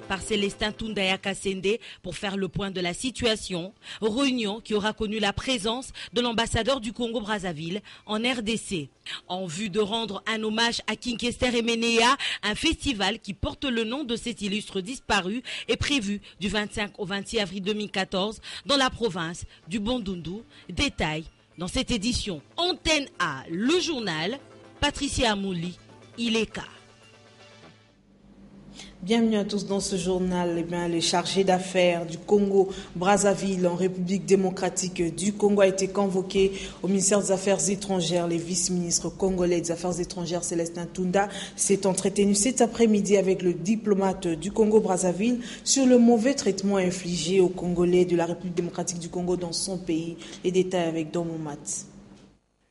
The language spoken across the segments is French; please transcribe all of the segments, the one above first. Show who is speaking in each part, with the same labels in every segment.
Speaker 1: Par Célestin Tundaya Kassende pour faire le point de la situation. Réunion qui aura connu la présence de l'ambassadeur du Congo-Brazzaville en RDC. En vue de rendre un hommage à Kinkester Emenea, un festival qui porte le nom de cet illustre disparu est prévu du 25 au 26 avril 2014 dans la province du Bandundu. Détail dans cette édition. Antenne A, le journal, Patricia Amouli, Ileka.
Speaker 2: Bienvenue à tous dans ce journal. Le chargé d'affaires du Congo-Brazzaville en République démocratique du Congo a été convoqué au ministère des Affaires étrangères. Le vice-ministre congolais des Affaires étrangères, Célestin Tunda, s'est entretenu cet après-midi avec le diplomate du Congo-Brazzaville sur le mauvais traitement infligé aux Congolais de la République démocratique du Congo dans son pays. Les détails avec Don Momat.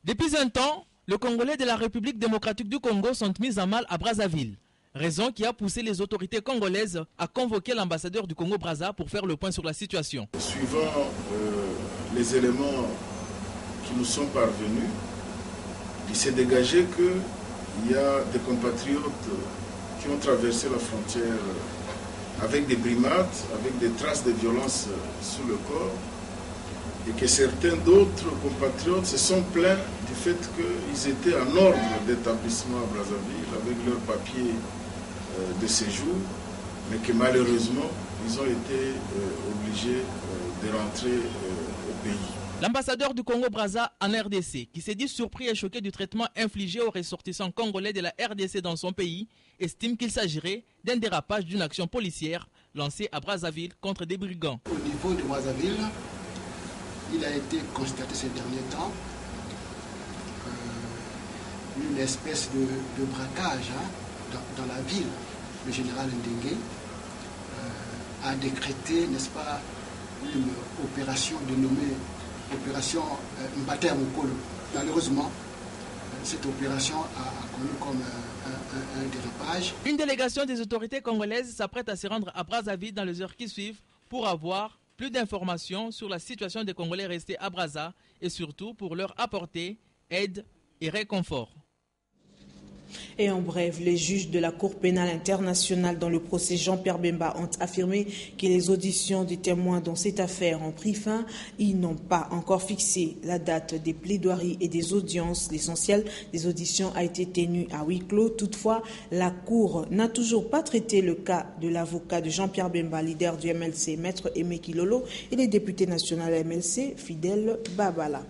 Speaker 3: Depuis un temps, les Congolais de la République démocratique du Congo sont mis à mal à Brazzaville. Raison qui a poussé les autorités congolaises à convoquer l'ambassadeur du Congo-Brazza pour faire le point sur la situation.
Speaker 4: Suivant les éléments qui nous sont parvenus, il s'est dégagé qu'il y a des compatriotes qui ont traversé la frontière avec des brimades, avec des traces de violence sur le corps, et que certains d'autres compatriotes se sont plaints du fait qu'ils étaient en ordre d'établissement à Brazzaville avec leurs papiers de séjour, mais que malheureusement, ils ont été obligés de rentrer au pays.
Speaker 3: L'ambassadeur du Congo-Brazza en RDC, qui s'est dit surpris et choqué du traitement infligé aux ressortissants congolais de la RDC dans son pays, estime qu'il s'agirait d'un dérapage d'une action policière lancée à Brazzaville contre des brigands.
Speaker 5: Au niveau de Brazzaville, il a été constaté ces derniers temps une espèce de braquage dans la ville. Le général Ndengue a décrété, n'est-ce pas, une opération dénommée opération Mbate Mukolo. Malheureusement, cette opération a connu comme un dérapage.
Speaker 3: Une délégation des autorités congolaises s'apprête à se rendre à Brazzaville dans les heures qui suivent pour avoir plus d'informations sur la situation des Congolais restés à Brazza et surtout pour leur apporter aide et réconfort.
Speaker 2: Et en bref, les juges de la Cour pénale internationale dans le procès Jean-Pierre Bemba ont affirmé que les auditions des témoins dans cette affaire ont pris fin. Ils n'ont pas encore fixé la date des plaidoiries et des audiences. L'essentiel des auditions a été tenu à huis clos. Toutefois, la Cour n'a toujours pas traité le cas de l'avocat de Jean-Pierre Bemba, leader du MLC, Maître Aimé Kilolo, et les députés nationaux MLC, Fidèle Babala.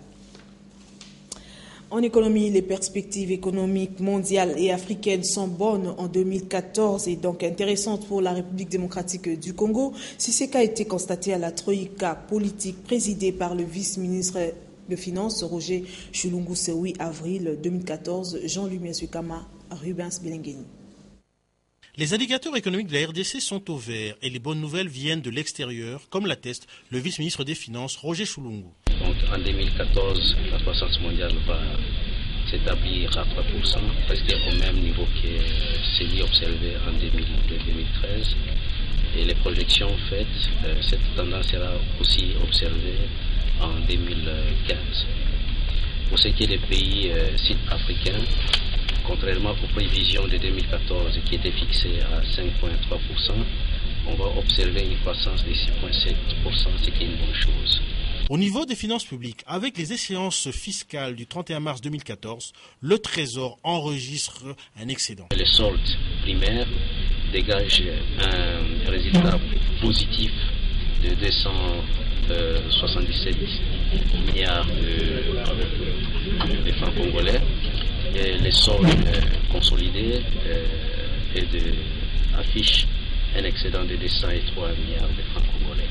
Speaker 2: En économie, les perspectives économiques mondiales et africaines sont bonnes en 2014 et donc intéressantes pour la République démocratique du Congo. C'est ce qui a été constaté à la troïka politique présidée par le vice-ministre de Finances, Roger Chulungu, ce 8 avril 2014. Jean-Louis Miasukama, Rubens Bilengeni.
Speaker 6: Les indicateurs économiques de la RDC sont au vert et les bonnes nouvelles viennent de l'extérieur, comme l'atteste le vice-ministre des Finances, Roger Chulungu.
Speaker 7: Donc en 2014, la croissance mondiale va s'établir à 3%, presque au même niveau que celui observé en 2013. Et les projections faites, cette tendance sera aussi observée en 2015. Pour ce qui est des pays sud-africains, contrairement aux prévisions de 2014 qui étaient fixées à 5,3%, on va observer une croissance de 6,7%, ce qui est une bonne chose.
Speaker 6: Au niveau des finances publiques, avec les échéances fiscales du 31 mars 2014, le Trésor enregistre un excédent.
Speaker 7: Les soldes primaires dégagent un résultat positif de 277 milliards de francs congolais. Et les soldes consolidés affichent un excédent de 203 milliards de francs congolais.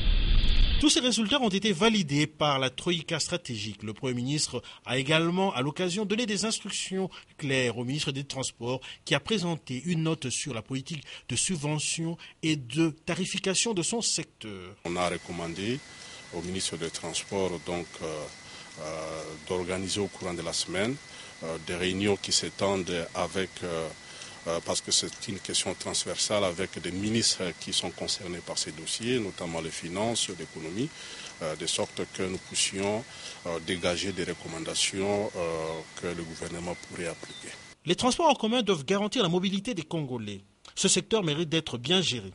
Speaker 6: Tous ces résultats ont été validés par la Troïka stratégique. Le Premier ministre a également, à l'occasion, donné des instructions claires au ministre des Transports qui a présenté une note sur la politique de subvention et de tarification de son secteur.
Speaker 8: On a recommandé au ministre des Transports d'organiser au courant de la semaine des réunions qui s'étendent avec... parce que c'est une question transversale avec des ministres qui sont concernés par ces dossiers, notamment les finances, l'économie, de sorte que nous puissions dégager des recommandations que le gouvernement pourrait appliquer.
Speaker 6: Les transports en commun doivent garantir la mobilité des Congolais. Ce secteur mérite d'être bien géré.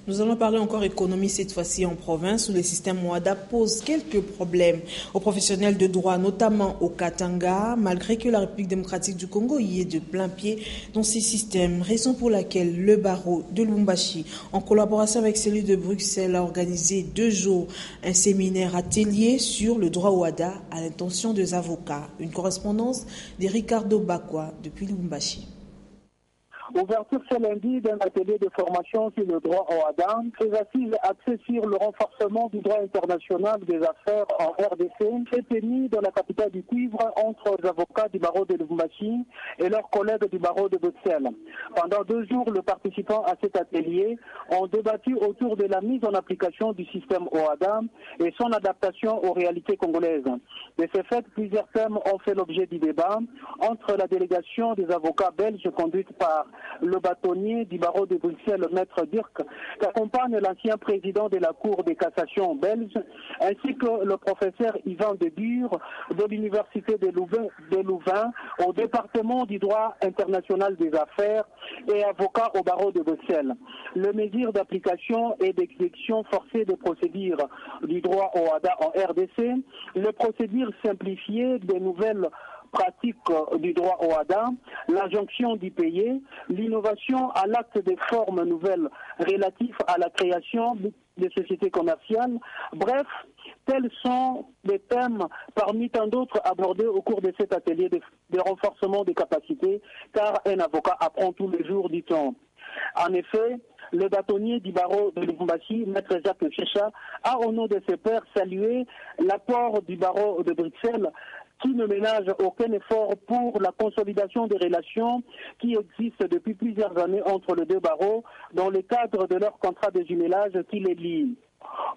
Speaker 2: Nous allons parler encore économie cette fois-ci en province où le système OHADA pose quelques problèmes aux professionnels de droit, notamment au Katanga, malgré que la République démocratique du Congo y est de plein pied dans ces systèmes. Raison pour laquelle le barreau de Lubumbashi, en collaboration avec celui de Bruxelles, a organisé 2 jours un séminaire atelier sur le droit OHADA à l'intention des avocats. Une correspondance de Ricardo Bakwa depuis Lubumbashi.
Speaker 9: Ouverture ce lundi d'un atelier de formation sur le droit OHADA. Ces assises axées sur le renforcement du droit international des affaires en RDC est tenue dans la capitale du cuivre entre les avocats du barreau de Lubumbashi et leurs collègues du barreau de Bruxelles. Pendant 2 jours, les participants à cet atelier ont débattu autour de la mise en application du système OHADA et son adaptation aux réalités congolaises. De ce fait, plusieurs thèmes ont fait l'objet du débat entre la délégation des avocats belges conduite par le bâtonnier du barreau de Bruxelles, Maître Dirk, qui accompagne l'ancien président de la Cour de cassation belge, ainsi que le professeur Yvan Debure de l'Université de Louvain au département du droit international des affaires et avocat au barreau de Bruxelles. Les mesures d'application et d'exécution forcée des procédures du droit OHADA en RDC, les procédures simplifiées des nouvelles pratique du droit OHADA, l'injonction d'y payer, l'innovation à l'acte des formes nouvelles relatives à la création des sociétés commerciales. Bref, tels sont les thèmes parmi tant d'autres abordés au cours de cet atelier de renforcement des capacités, car un avocat apprend tous les jours, dit-on. En effet, le bâtonnier du barreau de Lubumbashi, Maître Jacques Checha, a au nom de ses pairs salué l'apport du barreau de Bruxelles qui ne ménage aucun effort pour la consolidation des relations qui existent depuis plusieurs années entre les 2 barreaux dans le cadre de leur contrat de jumelage qui les lie.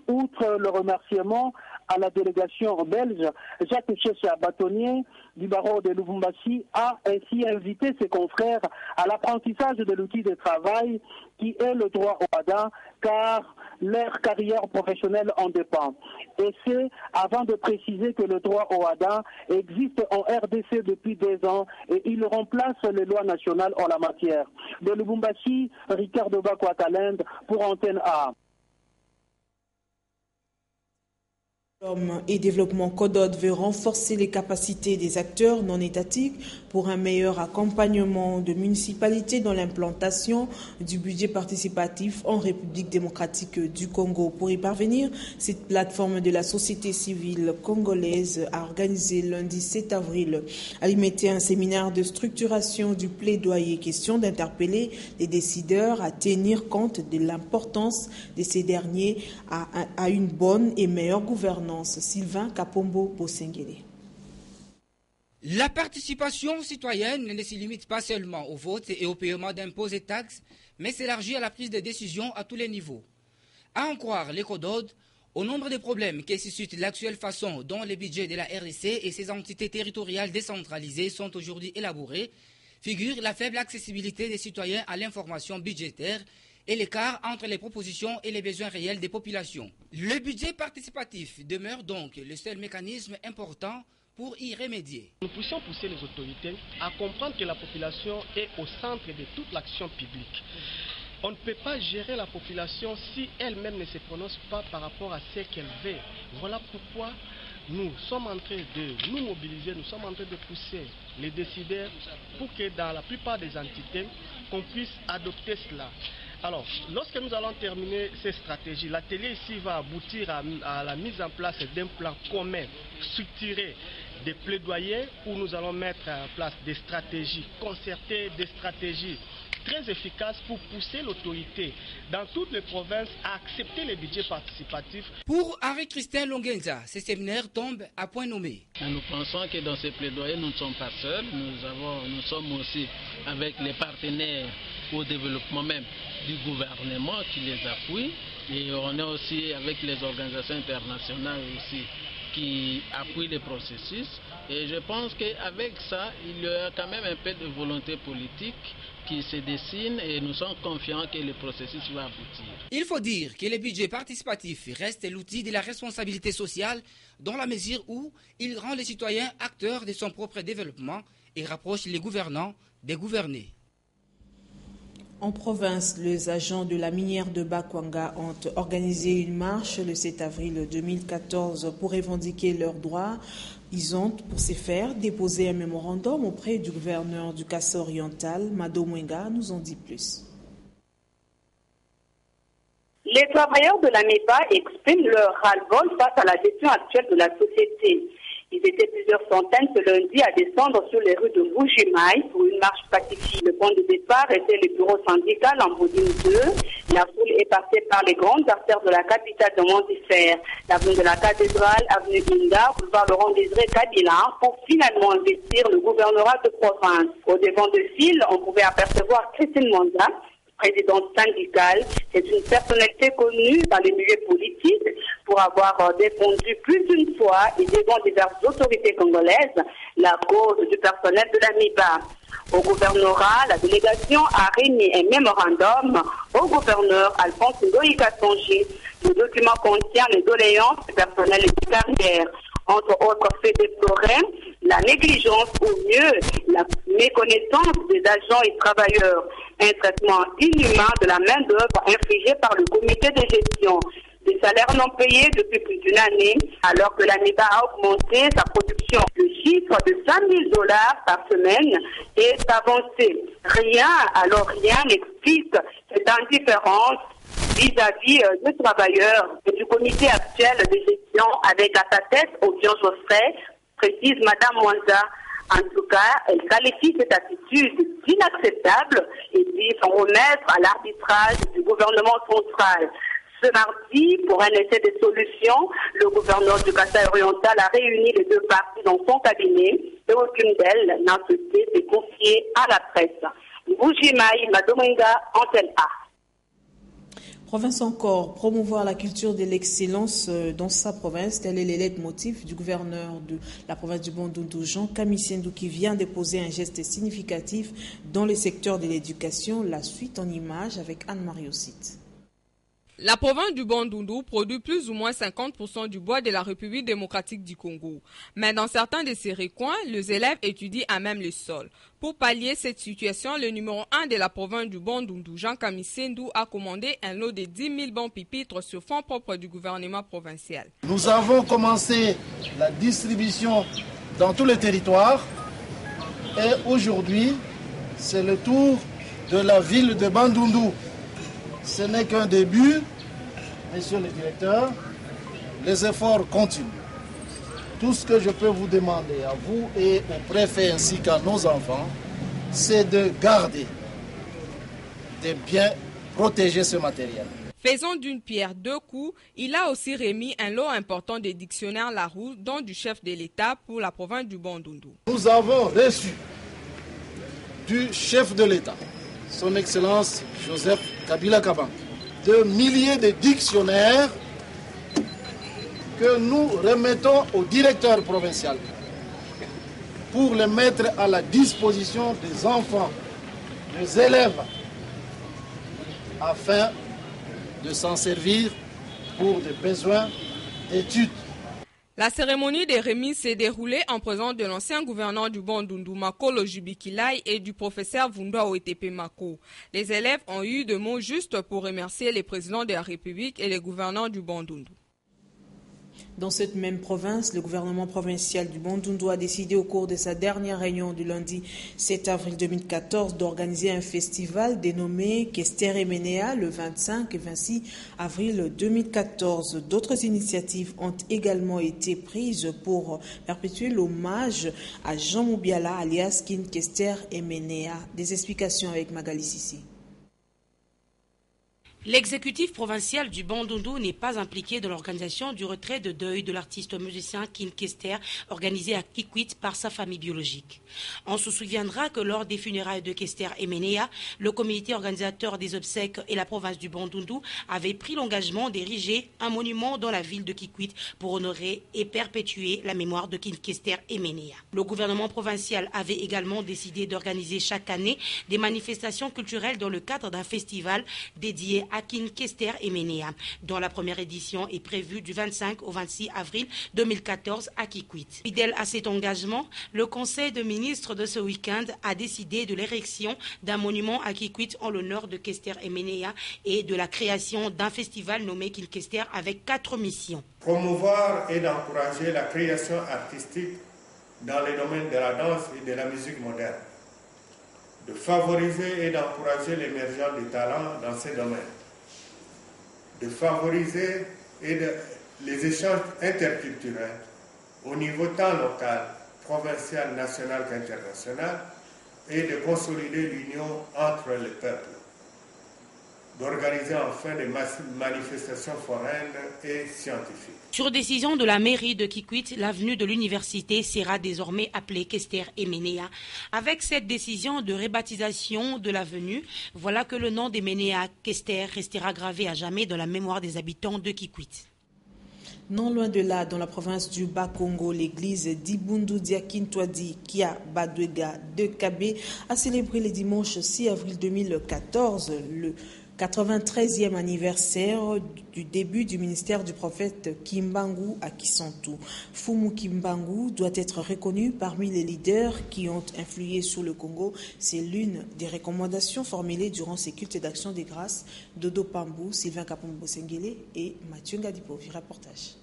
Speaker 9: Outre le remerciement à la délégation belge, Jacques Checha, bâtonnier du barreau de Lubumbashi, a ainsi invité ses confrères à l'apprentissage de l'outil de travail qui est le droit OHADA, car leur carrière professionnelle en dépend. Et c'est avant de préciser que le droit OHADA existe en RDC depuis 2 ans et il remplace les lois nationales en la matière. De Lubumbashi, Ricardo Bakwa Talend pour Antenne A.
Speaker 2: L'homme et développement CODOD veut renforcer les capacités des acteurs non étatiques pour un meilleur accompagnement de municipalités dans l'implantation du budget participatif en République démocratique du Congo. Pour y parvenir, cette plateforme de la société civile congolaise a organisé lundi 7 avril à limiter un séminaire de structuration du plaidoyer, question d'interpeller les décideurs à tenir compte de l'importance de ces derniers à une bonne et meilleure gouvernance. Sylvain Kapombo Bosengele.
Speaker 10: La participation citoyenne ne se limite pas seulement au vote et au paiement d'impôts et taxes, mais s'élargit à la prise de décision à tous les niveaux. À en croire les CODOD, au nombre de problèmes qui suscitent l'actuelle façon dont les budgets de la RDC et ses entités territoriales décentralisées sont aujourd'hui élaborés, figure la faible accessibilité des citoyens à l'information budgétaire et l'écart entre les propositions et les besoins réels des populations. Le budget participatif demeure donc le seul mécanisme important pour y remédier.
Speaker 11: Nous puissions pousser les autorités à comprendre que la population est au centre de toute l'action publique. On ne peut pas gérer la population si elle-même ne se prononce pas par rapport à ce qu'elle veut. Voilà pourquoi nous sommes en train de nous mobiliser, nous sommes en train de pousser les décideurs pour que dans la plupart des entités, qu'on puisse adopter cela. Alors, lorsque nous allons terminer ces stratégies, l'atelier ici va aboutir à la mise en place d'un plan commun, structuré, des plaidoyers où nous allons mettre en place des stratégies concertées, des stratégies très efficaces pour pousser l'autorité dans toutes les provinces à accepter les budgets participatifs.
Speaker 10: Pour Henri-Christin Longenza, ce séminaire tombe à point nommé.
Speaker 12: Nous pensons que dans ces plaidoyers, nous ne sommes pas seuls. Nous sommes aussi avec les partenaires au développement même du gouvernement qui les appuie. Et on est aussi avec les organisations internationales aussi qui appuient les processus. Et je pense qu'avec ça, il y a quand même un peu de volonté politique qui se dessine et nous sommes confiants que le processus va aboutir.
Speaker 10: Il faut dire que le budget participatif reste l'outil de la responsabilité sociale dans la mesure où il rend les citoyens acteurs de son propre développement et rapproche les gouvernants des gouvernés.
Speaker 2: En province, les agents de la minière de Bakwanga ont organisé une marche le 7 avril 2014 pour revendiquer leurs droits. Ils ont, pour ce faire, déposé un mémorandum auprès du gouverneur du Kassa oriental. Mado Mwenga nous en dit plus.
Speaker 13: Les travailleurs de la MEBA expriment leur ras-le-bol face à la gestion actuelle de la société. Ils étaient plusieurs centaines ce lundi à descendre sur les rues de Mbujimaï pour une marche pacifique. Le point de départ était le bureau syndical en Boudine 2. La foule est passée par les grandes artères de la capitale de Montifère, l'avenue de la cathédrale, avenue Inda, boulevard Laurent-Désiré Kabila, pour finalement investir le gouvernorat de province. Au devant de file, on pouvait apercevoir Christine Monda, présidente syndicale. C'est une personnalité connue dans les milieux politiques pour avoir défendu plus d'une fois et devant diverses autorités congolaises la cause du personnel de la MIBA. Au gouvernorat, la délégation a remis un mémorandum au gouverneur Alphonse Ngoïka Songi. Le document contient les doléances du personnel et des carrières. Entre autres faits déplorés, la négligence ou mieux la méconnaissance des agents et travailleurs, un traitement inhumain de la main-d'œuvre infligée par le comité de gestion, des salaires non payés depuis plus d'une année, alors que la MEBA a augmenté sa production. Le chiffre de $5 000 par semaine est avancé. Rien n'explique cette indifférence vis-à-vis des travailleurs et du comité actuel de gestion avec à sa tête Obion Joffre, précise Madame Mwanda. En tout cas, elle qualifie cette attitude d'inacceptable et dit s'en remettre à l'arbitrage du gouvernement central. Ce mardi, pour un essai de solution, le gouverneur du Kassa oriental a réuni les deux parties dans son cabinet et aucune d'elles n'a souhaité se confier à la presse. Mbujimaï, Madomenga, Antenne A.
Speaker 2: Province encore, promouvoir la culture de l'excellence dans sa province, tel est le leitmotiv du gouverneur de la province du Bandundu, Jean Kamisendou, qui vient de poser un geste significatif dans le secteur de l'éducation. La suite en images avec Anne-Marie Ossite.
Speaker 14: La province du Bandundu produit plus ou moins 50% du bois de la République démocratique du Congo. Mais dans certains de ces recoins, les élèves étudient à même le sol. Pour pallier cette situation, le numéro 1 de la province du Bandundu, Jean Kamisendou, a commandé un lot de 10 000 bons pupitres sur fonds propres du gouvernement provincial.
Speaker 15: Nous avons commencé la distribution dans tous les territoires et aujourd'hui, c'est le tour de la ville de Bandundu. Ce n'est qu'un début, messieurs les directeurs, les efforts continuent. Tout ce que je peux vous demander à vous et au préfet ainsi qu'à nos enfants, c'est de garder, de bien protéger ce matériel.
Speaker 14: Faisant d'une pierre deux coups, il a aussi remis un lot important de dictionnaires Larousse, dont du chef de l'État pour la province du Bandundu.
Speaker 15: Nous avons reçu du chef de l'État, son Excellence Joseph Kabila Kabange, de milliers de dictionnaires que nous remettons au directeur provincial pour les mettre à la disposition des enfants, des élèves, afin de s'en servir pour des besoins d'études.
Speaker 14: La cérémonie de remise s'est déroulée en présence de l'ancien gouverneur du Bandundu, Makolo Jubikilai, et du professeur Vundwa Oetepe Mako. Les élèves ont eu des mots justes pour remercier les présidents de la République et les gouverneurs du Bandundu.
Speaker 2: Dans cette même province, le gouvernement provincial du Bandundu a décidé au cours de sa dernière réunion du lundi 7 avril 2014 d'organiser un festival dénommé Kester Emenea le 25 et 26 avril 2014. D'autres initiatives ont également été prises pour perpétuer l'hommage à Jean Moubiala alias Kin Kester Emenea. Des explications avec Magali Sissi.
Speaker 16: L'exécutif provincial du Bandundu n'est pas impliqué dans l'organisation du retrait de deuil de l'artiste musicien Kin Kester, organisé à Kikwit par sa famille biologique. On se souviendra que lors des funérailles de Kester Emenea, le comité organisateur des obsèques et la province du Bandundu avaient pris l'engagement d'ériger un monument dans la ville de Kikwit pour honorer et perpétuer la mémoire de Kin Kester Emenea. Le gouvernement provincial avait également décidé d'organiser chaque année des manifestations culturelles dans le cadre d'un festival dédié à à Kinkester et Ménéa, dont la première édition est prévue du 25 au 26 avril 2014 à Kikwit. Fidèle à cet engagement, le Conseil de ministres de ce week-end a décidé de l'érection d'un monument à Kikwit en l'honneur de Kester et Ménéa et de la création d'un festival nommé Kinkester avec 4 missions.
Speaker 17: Promouvoir et d'encourager la création artistique dans les domaines de la danse et de la musique moderne. De favoriser et d'encourager l'émergence des talents dans ces domaines. De favoriser les échanges interculturels au niveau tant local, provincial, national qu'international, et de consolider l'union entre les peuples. D'organiser enfin des manifestations foraines et scientifiques.
Speaker 16: Sur décision de la mairie de Kikwit, l'avenue de l'université sera désormais appelée Kester et Ménéa. Avec cette décision de rebaptisation de l'avenue, voilà que le nom des Ménéa Kester restera gravé à jamais dans la mémoire des habitants de Kikwit.
Speaker 2: Non loin de là, dans la province du Bas-Congo, l'église d'Ibundu Diakintwadi Kia Badwega de Kabé a célébré le dimanche 6 avril 2014 le 93e anniversaire du début du ministère du prophète Kimbangu à Kisantu. Fumu Kimbangu doit être reconnu parmi les leaders qui ont influé sur le Congo. C'est l'une des recommandations formulées durant ces cultes d'action des grâces. Dodo Pambou, Sylvain Kapombo-Sengele et Mathieu Ngadipovi. Reportage.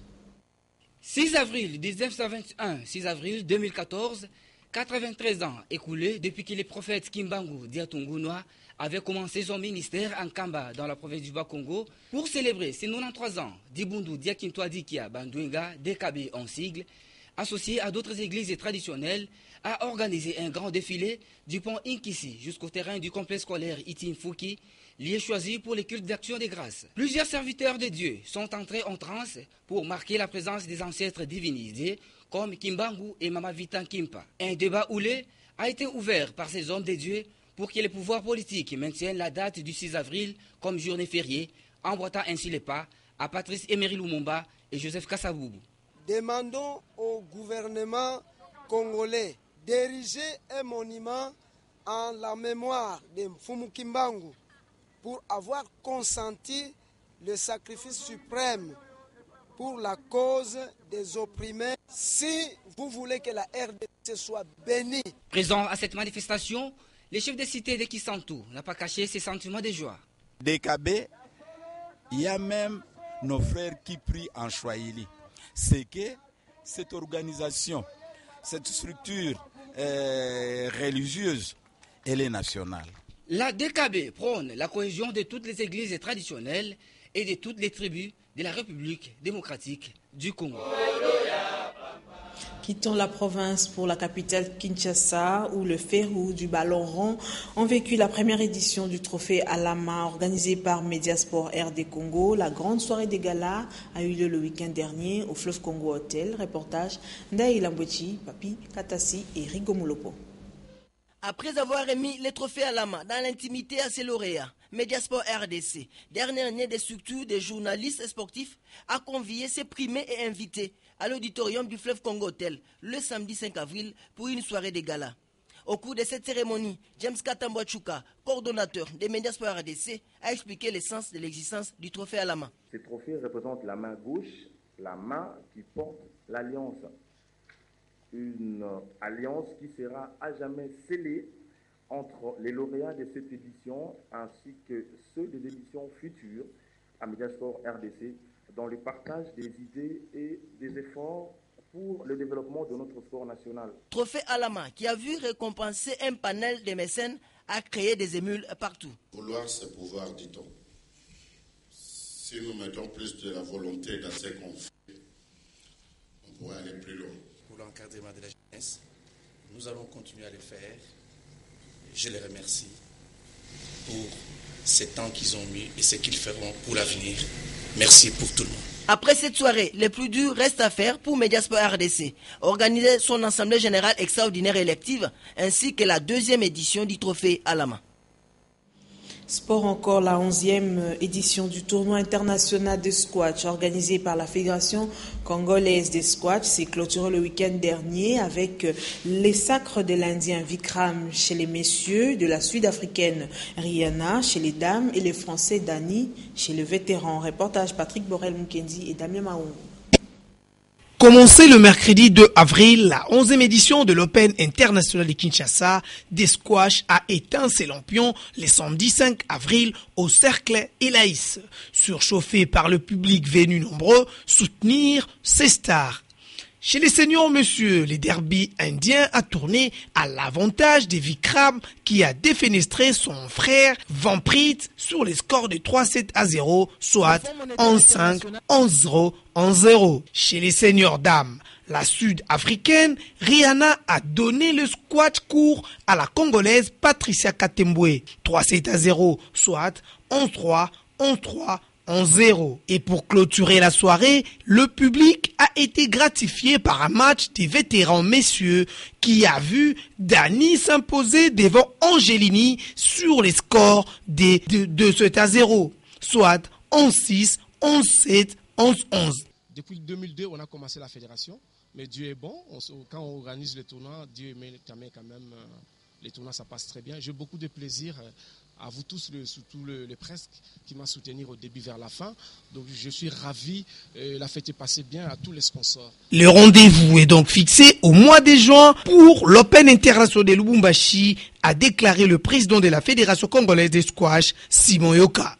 Speaker 10: 6 avril 1921, 6 avril 2014, 93 ans écoulés depuis que le prophète Kimbangu Diatungunwa avait commencé son ministère en Kamba, dans la province du Bas-Congo, pour célébrer ses 93 ans d'Ibundu Diakintwadi Kia Bandwenga DKB en sigle, associé à d'autres églises traditionnelles, a organisé un grand défilé du pont Inkisi jusqu'au terrain du complexe scolaire Itinfuki, lieu choisi pour les cultes d'action des grâces. Plusieurs serviteurs de Dieu sont entrés en transe pour marquer la présence des ancêtres divinisés comme Kimbangu et Mama Vitan Kimpa. Un débat houlé a été ouvert par ces hommes de Dieu pour que les pouvoirs politiques maintiennent la date du 6 avril comme journée fériée, emboîtant ainsi les pas à Patrice Emery Lumumba et Joseph Kassaboubou.
Speaker 18: Demandons au gouvernement congolais d'ériger un monument en la mémoire de Mfumu Kimbangu pour avoir consenti le sacrifice suprême pour la cause des opprimés, si vous voulez que la RDC soit bénie.
Speaker 10: Présent à cette manifestation, le chef de cité de Kisantu n'a pas caché ses sentiments de joie.
Speaker 19: DKB, il y a même nos frères qui prient en Swahili. C'est que cette organisation, cette structure religieuse, elle est nationale.
Speaker 10: La DKB prône la cohésion de toutes les églises traditionnelles et de toutes les tribus de la République démocratique du Congo.
Speaker 2: Quittons la province pour la capitale Kinshasa, où le Férou du ballon rond ont vécu la première édition du trophée Alama organisé par Mediasport RD Congo. La grande soirée des galas a eu lieu le week-end dernier au Fleuve Congo Hotel. Reportage Ndaï Lambouchi, Papi Katassi et Rigo Moulopo.
Speaker 20: Après avoir remis les trophées Alama dans l'intimité à ses lauréats, Mediasport RDC, dernière née des structures des journalistes sportifs, a convié ses primés et invités à l'auditorium du Fleuve Congo Hotel le samedi 5 avril pour une soirée de gala. Au cours de cette cérémonie, James Katambouachuka, coordonnateur des Mediasport RDC, a expliqué l'essence de l'existence du trophée Alama.
Speaker 21: Ce trophée représente la main gauche, la main qui porte l'alliance. Une alliance qui sera à jamais scellée entre les lauréats de cette édition ainsi que ceux des éditions futures à Mediasport RDC dans le partage des idées et des efforts pour le développement de notre sport national.
Speaker 20: Trophée Alama qui a vu récompenser un panel de mécènes a créé des émules partout.
Speaker 22: Vouloir, c'est pouvoir, dit-on. Si nous mettons plus de la volonté dans ce qu'on fait, on pourrait aller plus loin.
Speaker 23: Pour l'encadrement de la jeunesse, nous allons continuer à le faire. Je les remercie pour ce temps qu'ils ont mis et ce qu'ils feront pour l'avenir. Merci pour tout le monde.
Speaker 20: Après cette soirée, le plus dur reste à faire pour Mediasport RDC. Organiser son assemblée générale extraordinaire élective ainsi que la deuxième édition du trophée Alama.
Speaker 2: Sport encore, la 11e édition du tournoi international de squash organisé par la Fédération congolaise des squash s'est clôturé le week-end dernier avec les sacres de l'Indien Vikram chez les messieurs, de la Sud-Africaine Rihanna chez les dames et les Français Dani chez les vétérans. Reportage Patrick Borel-Mukendi et Damien Mahou.
Speaker 1: Commencé le mercredi 2 avril, la 11e édition de l'Open International de Kinshasa des squash a éteint ses lampions le samedi 5 avril au Cercle Elaïs, surchauffé par le public venu nombreux soutenir ses stars. Chez les seniors messieurs, les derby indiens a tourné à l'avantage des Vikram qui a défenestré son frère Vamprit sur les scores de 3-7-0, soit 11-5, 11-0, 11-0. Chez les seniors dames, la sud-africaine Rihanna a donné le squash court à la congolaise Patricia Katembwe, 3-7-0, soit 11-3, 11-3, 11-0. Et pour clôturer la soirée, le public a été gratifié par un match des vétérans messieurs qui a vu Dani s'imposer devant Angelini sur les scores de 2-7-0, soit 11-6, 11-7, 11-11.
Speaker 4: Depuis 2002, on a commencé la fédération, mais Dieu est bon. Quand on organise les tournois, Dieu met quand même les tournois, ça passe très bien. J'ai beaucoup de plaisir. À vous tous, surtout les presse qui m'a soutenu au début vers la fin. Donc je suis ravi, la fête est passée bien à tous les sponsors.
Speaker 1: Le rendez-vous est donc fixé au mois de juin pour l'Open International de Lubumbashi, a déclaré le président de la Fédération congolaise de squash, Simon Yoka.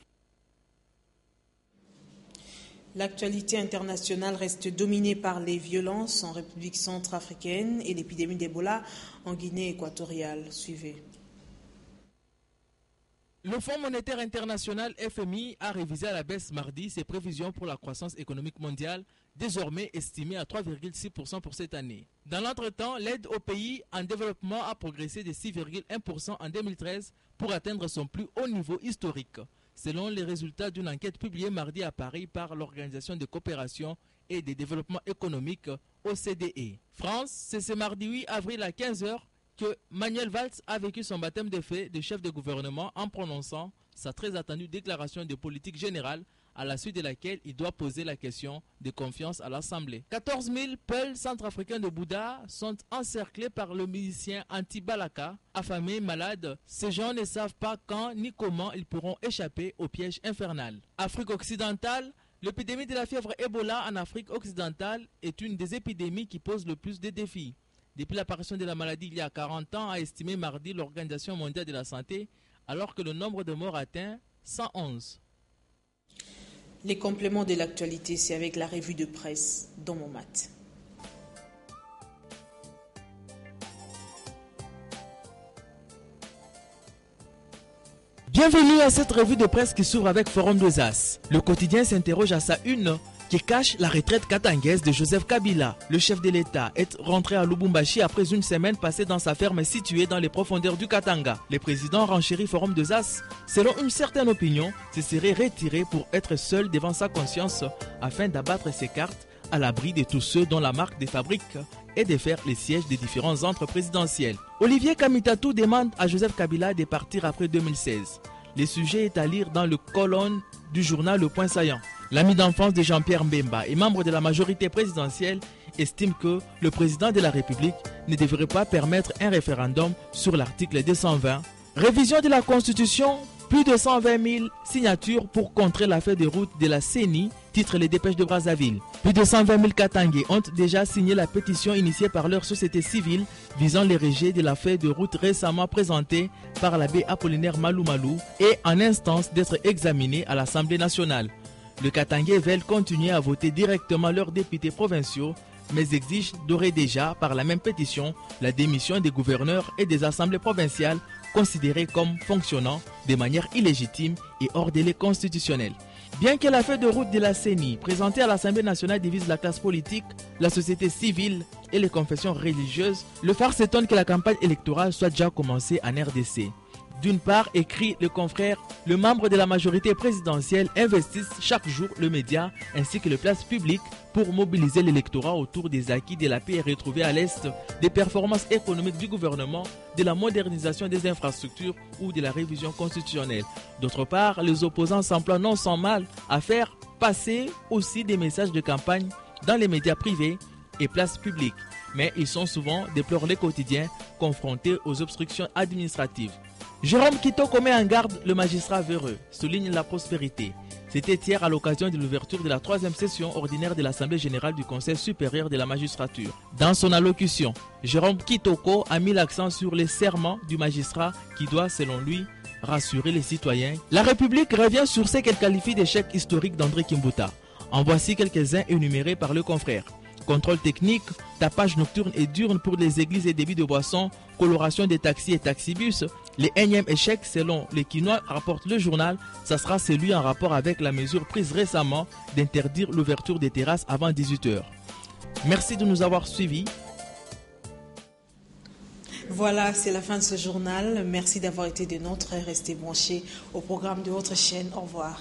Speaker 2: L'actualité internationale reste dominée par les violences en République centrafricaine et l'épidémie d'Ebola en Guinée équatoriale. Suivez.
Speaker 3: Le Fonds monétaire international FMI a révisé à la baisse mardi ses prévisions pour la croissance économique mondiale, désormais estimée à 3,6% pour cette année. Dans l'entretemps, l'aide aux pays en développement a progressé de 6,1% en 2013 pour atteindre son plus haut niveau historique, selon les résultats d'une enquête publiée mardi à Paris par l'Organisation de coopération et de développement économique OCDE. France, c'est ce mardi 8 avril à 15h que Manuel Valls a vécu son baptême de fait de chef de gouvernement en prononçant sa très attendue déclaration de politique générale à la suite de laquelle il doit poser la question de confiance à l'Assemblée. 14 000 peuls centrafricains de Bouddha sont encerclés par le musicien anti-Balaka, affamés, malades. Ces gens ne savent pas quand ni comment ils pourront échapper au piège infernal. Afrique occidentale, l'épidémie de la fièvre Ebola en Afrique occidentale est une des épidémies qui pose le plus de défis. Depuis l'apparition de la maladie il y a 40 ans, a estimé mardi l'Organisation mondiale de la santé, alors que le nombre de morts atteint 111.
Speaker 2: Les compléments de l'actualité, c'est avec la revue de presse dans mon mat.
Speaker 3: Bienvenue à cette revue de presse qui s'ouvre avec Forum des As. Le quotidien s'interroge à sa une qui cache la retraite katangaise de Joseph Kabila. Le chef de l'État est rentré à Lubumbashi après une semaine passée dans sa ferme située dans les profondeurs du Katanga. Le président renchérit Forum des As, selon une certaine opinion, se serait retiré pour être seul devant sa conscience afin d'abattre ses cartes à l'abri de tous ceux dont la marque des fabriques et de faire les sièges des différents centres présidentiels. Olivier Kamitatou demande à Joseph Kabila de partir après 2016. Le sujet est à lire dans le colonne du journal Le Point Saillant. L'ami d'enfance de Jean-Pierre Mbemba et membre de la majorité présidentielle estime que le président de la République ne devrait pas permettre un référendum sur l'article 220. Révision de la Constitution, plus de 120 000 signatures pour contrer la feuille de route de la CENI, titre les dépêches de Brazzaville. Plus de 120 000 Katangais ont déjà signé la pétition initiée par leur société civile visant les rejets de la feuille de route récemment présentée par l'abbé Apollinaire Malou Malou et en instance d'être examinée à l'Assemblée nationale. Les Katangais veulent continuer à voter directement leurs députés provinciaux, mais exigent d'ores et déjà, par la même pétition, la démission des gouverneurs et des assemblées provinciales considérées comme fonctionnant de manière illégitime et hors délai constitutionnel. Bien que la feuille de route de la CENI présentée à l'Assemblée nationale divise la classe politique, la société civile et les confessions religieuses, le phare s'étonne que la campagne électorale soit déjà commencée en RDC. D'une part, écrit le confrère, le membre de la majorité présidentielle investissent chaque jour le média ainsi que les places publiques pour mobiliser l'électorat autour des acquis de la paix et retrouver à l'Est des performances économiques du gouvernement, de la modernisation des infrastructures ou de la révision constitutionnelle. D'autre part, les opposants s'emploient non sans mal à faire passer aussi des messages de campagne dans les médias privés et places publiques. Mais ils sont souvent, déplorent les quotidiens, confrontés aux obstructions administratives. Jérôme Kitoko met en garde le magistrat véreux, souligne la prospérité. C'était hier à l'occasion de l'ouverture de la 3e session ordinaire de l'Assemblée générale du Conseil supérieur de la magistrature. Dans son allocution, Jérôme Kitoko a mis l'accent sur les serments du magistrat qui doit, selon lui, rassurer les citoyens. La République revient sur ce qu'elle qualifie d'échec historique d'André Kimbuta. En voici quelques-uns énumérés par le confrère. Contrôle technique, tapage nocturne et diurne pour les églises et débits de boissons, coloration des taxis et taxibus. Les énième échec, selon les Quinois, rapporte le journal, ça sera celui en rapport avec la mesure prise récemment d'interdire l'ouverture des terrasses avant 18h. Merci de nous avoir suivis.
Speaker 2: Voilà, c'est la fin de ce journal. Merci d'avoir été des nôtres. Restez branchés au programme de votre chaîne. Au revoir.